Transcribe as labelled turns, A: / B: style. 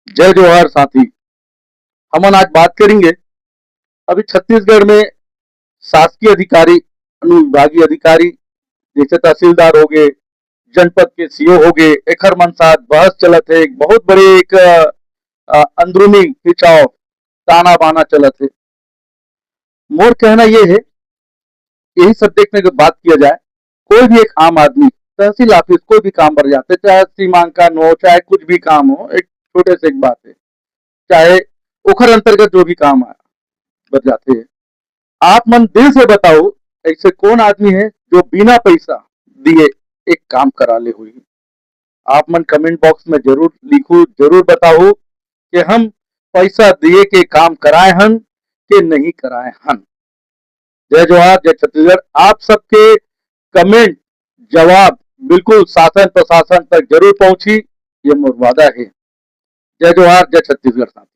A: जय जोहार साथी। हमन आज बात करेंगे अभी छत्तीसगढ़ में शासकीय अधिकारी, अनुविभागीय अधिकारी जैसे तहसीलदार हो गए, जनपद के सीओ हो गए, एखर मन साथ बहस चलत है। एक बहुत बड़े एक अंदरूनी खिंचाव, ताना बाना चलत है। मोर कहना ये है, यही सब देखने की बात किया जाए। कोई भी एक आम आदमी तहसील ऑफिस कोई भी काम भर जाते, चाहे सीमांकन हो, चाहे कुछ भी काम हो, एक छोटे से एक बात है, चाहे ओखर अंतर्गत जो भी काम आया बर जाते हैं। आप मन दिल से बताओ, ऐसे कौन आदमी है जो बिना पैसा दिए एक काम करा ले हुई। आप मन कमेंट बॉक्स में जरूर लिखो, जरूर बताओ कि हम पैसा दिए के काम कराए हन कि नहीं कराए हन। जय जोहार, जय छत्तीसगढ़। आप सबके कमेंट जवाब बिल्कुल शासन प्रशासन तक जरूर पहुंची, ये मोर वादा है। जय जोहार, जय छत्तीसगढ़ साहब।